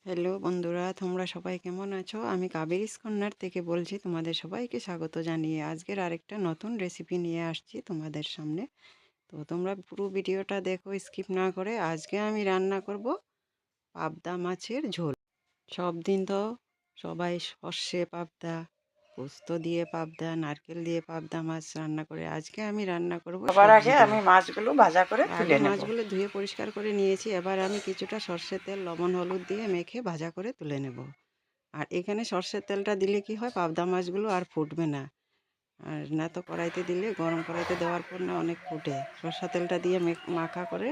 Hello বন্ধুরা, তোমরা সবাই কেমন আছো? আমি কাবেরীস কর্নার থেকে বলছি। তোমাদের সবাইকে স্বাগত জানিয়ে আজকের আরেকটা নতুন রেসিপি নিয়ে আসছি তোমাদের সামনে। তো তোমরা পুরো ভিডিওটা দেখো, স্কিপ না করে। আজকে আমি রান্না করব পাবদা মাছের ঝোল। সব দিন তো সবাই সর্ষে পাবদা, পোস্ত দিয়ে পাবদা, নারকেল দিয়ে পাবদা মাছ রান্না করে। আজকে আমি রান্না করব সবার সবজি আগে দিয়ে। আমি মাছগুলো ভাজা করে আগে তুলে নেব। মাছগুলো ধুয়ে পরিষ্কার করে নিয়েছি। এবার আমি কিছুটা সর্ষের তেল, লবণ, হলুদ দিয়ে মেখে ভাজা করে তুলে নেব। আর এখানে সর্ষের তেলটা দিলে কি হয়, পাবদা মাছগুলো আর ফুটবে না। আর না তো কড়াইতে দিলে, গরম কড়াইতে দেওয়ার পর না অনেক ফুটে। সর্ষের তেলটা দিয়ে মাখা করে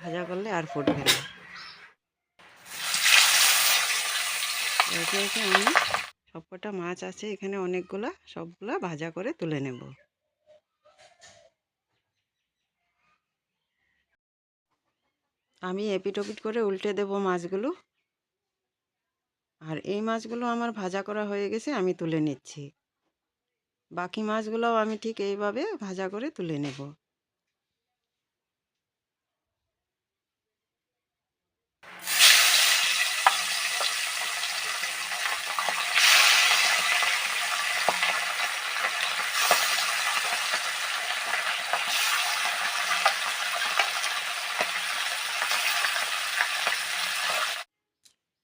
ভাজা করলে আর ফুটবে না। একে একে আমি সবকটা মাছ আছে এখানে অনেকগুলা, সবগুলা ভাজা করে তুলে নেব। আমি এপিট ওপিট করে উল্টে দেব মাছগুলো। আর এই মাছগুলো আমার ভাজা করা হয়ে গেছে, আমি তুলে নিচ্ছি। বাকি মাছগুলোও আমি ঠিক এইভাবে ভাজা করে তুলে নেব।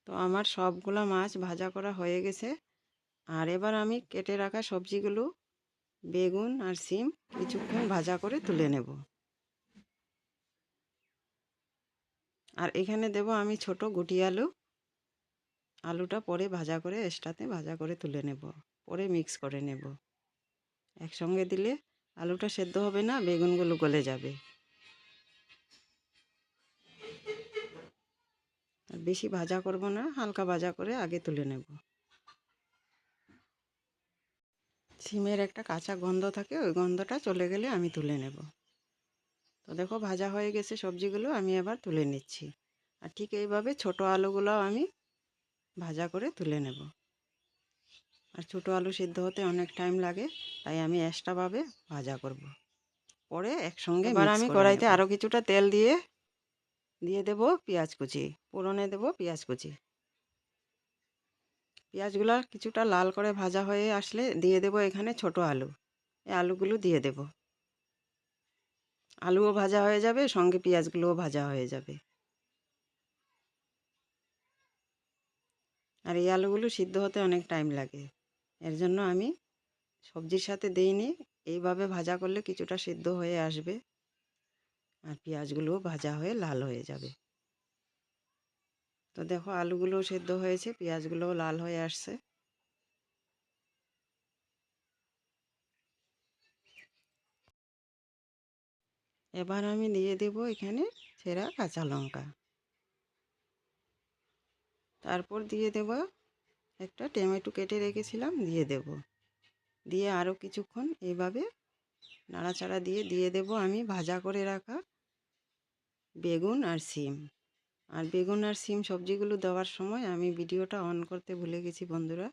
তো আমার সবগুলা মাছ ভাজা করা হয়ে গেছে। আর এবার আমি কেটে রাখা সবজিগুলো, বেগুন আর সিম, কিছুক্ষণ ভাজা করে তুলে নেব। আর এখানে দেব আমি ছোট গুটি আলু। আলুটা পরে ভাজা করে, এক্সট্রাতে ভাজা করে তুলে নেব, পরে মিক্স করে নেব। একসঙ্গে দিলে আলুটা সেদ্ধ হবে না, বেগুনগুলো গলে যাবে। আর বেশি ভাজা করব না, হালকা ভাজা করে আগে তুলে নেব। সিমের একটা কাঁচা গন্ধ থাকে, ওই গন্ধটা চলে গেলে আমি তুলে নেব। তো দেখো ভাজা হয়ে গেছে সবজিগুলো, আমি এবার তুলে নিচ্ছি। আর ঠিক এইভাবে ছোট আলুগুলোও আমি ভাজা করে তুলে নেব। আর ছোটো আলু সিদ্ধ হতে অনেক টাইম লাগে, তাই আমি এক্সট্রাভাবে ভাজা করব। পরে একসঙ্গে এবার আমি কড়াইতে আরও কিছুটা তেল দিয়ে দেব পেঁয়াজ কুচি। ফোড়নে দেব পেঁয়াজ কুচি। পেঁয়াজগুলো কিছুটা লাল করে ভাজা হয়ে আসলে দিয়ে দেব এখানে ছোট আলু। এই আলুগুলো দিয়ে দেব। আলুও ভাজা হয়ে যাবে, সঙ্গে পেঁয়াজগুলোও ভাজা হয়ে যাবে। আর এই আলুগুলো সিদ্ধ হতে অনেক টাইম লাগে, এর জন্য আমি সবজির সাথে দিইনি। এইভাবে ভাজা করলে কিছুটা সিদ্ধ হয়ে আসবে, আর পেঁয়াজগুলোও ভাজা হয়ে লাল হয়ে যাবে। তো দেখো আলুগুলোও সেদ্ধ হয়েছে, পেঁয়াজগুলোও লাল হয়ে আসছে। এবার আমি দিয়ে দেব এখানে ছেঁড়া কাঁচা লঙ্কা। তারপর দিয়ে দেব একটা টমেটো কেটে রেখেছিলাম, দিয়ে দেব। দিয়ে আরও কিছুক্ষণ এইভাবে নাড়াচাড়া দিয়ে দেব আমি ভাজা করে রাখা বেগুন আর সিম। আর বেগুন আর সিম সবজিগুলো দেওয়ার সময় আমি ভিডিওটা অন করতে ভুলে গেছি বন্ধুরা।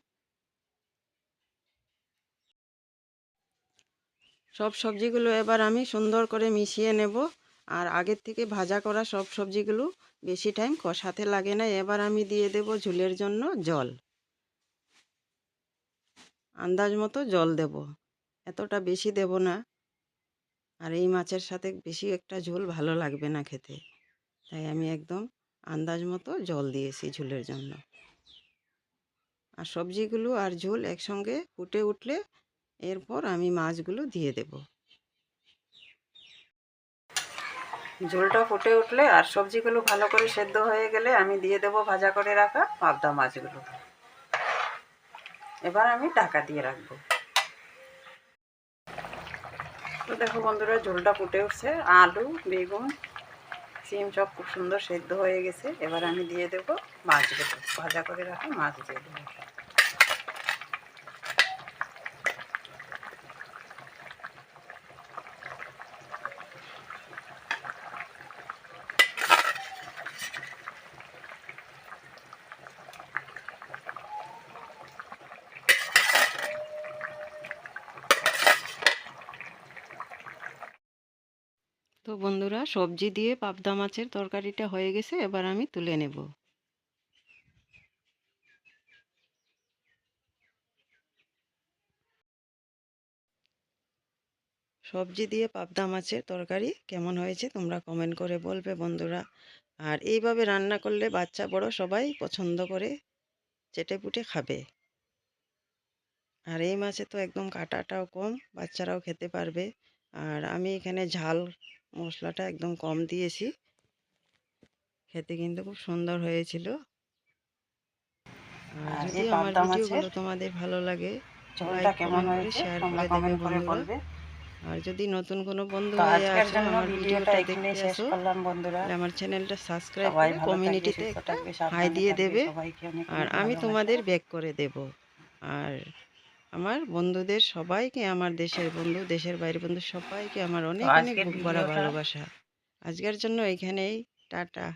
সব সবজিগুলো এবার আমি সুন্দর করে মিশিয়ে নেব। আর আগের থেকে ভাজা করা সব সবজিগুলো বেশি টাইম কষাতে লাগে না। এবার আমি দিয়ে দেব ঝোলের জন্য জল। আন্দাজ মতো জল দেব, এতটা বেশি দেব না। আর এই মাছের সাথে বেশি একটা ঝোল ভালো লাগবে না খেতে, তাই আমি একদম আন্দাজ মতো জল দিয়েছি ঝোলের জন্য। আর সবজিগুলো আর ঝোল একসঙ্গে ফুটে উঠলে এরপর আমি মাছগুলো দিয়ে দেব। ঝোলটা ফুটে উঠলে আর সবজিগুলো ভালো করে সেদ্ধ হয়ে গেলে আমি দিয়ে দেব ভাজা করে রাখা পাবদা মাছগুলো। এবার আমি ঢাকা দিয়ে রাখবো। তো দেখো বন্ধুরা, ঝোলটা ফুটে উঠছে, আলু, বেগুন, সিম সব খুব সুন্দর সেদ্ধ হয়ে গেছে। এবার আমি দিয়ে দেব মাছগুলো, ভাজা করে রাখা মাছ দিয়ে দেবো। তো বন্ধুরা, সবজি দিয়ে পাবদা মাছের তরকারিটা হয়ে গেছে, এবার আমি তুলে নেব। সবজি দিয়ে পাবদা মাছের তরকারি কেমন হয়েছে তোমরা কমেন্ট করে বলবে বন্ধুরা। আর এইভাবে রান্না করলে বাচ্চা বড় সবাই পছন্দ করে চেটেপুটে খাবে। আর এই মাছে তো একদম কাঁটাটাও কম, বাচ্চারাও খেতে পারবে। আর আমি এখানে ঝাল মশলাটা একদম কম দিয়েছি, খেতে কিন্তু খুব সুন্দর হয়েছিল। আর আর যদি এই আমার পাবদা মাছের ভিডিওগুলো তোমাদের ভালো লাগে ঝোলটা লাইক কেমন কমেন্ট করে হয়েছে শেয়ার তোমরা করে দেবে কমেন্ট করে বন্ধুরা। বলবে। আর যদি নতুন কোনো বন্ধু তো হয়ে আজকের আসো, জন্য আমার ভিডিওটা ভিডিওটা এখানেই দেখতে শেষ আসো, করলাম বন্ধুরা। তাহলে আমার চ্যানেলটা সাবস্ক্রাইব সবাই করে ভালো থাকবে, কমিউনিটিতে সুস্থ একটা থাকবে, হাই সাবধানে দিয়ে থাকবে, দেবে। সবাইকে অনেক আর অনেক আমি ভালোবাসা। তোমাদের ব্যাক করে দেব। আর আমার বন্ধুদের সবাইকে, আমার দেশের বন্ধু, দেশের বাইরের বন্ধু সবাইকে আমার তো অনেক অনেক আজকের বুক ভরা ভিডিওটা ভালোবাসা। আজকের জন্য এইখানেই, টাটা।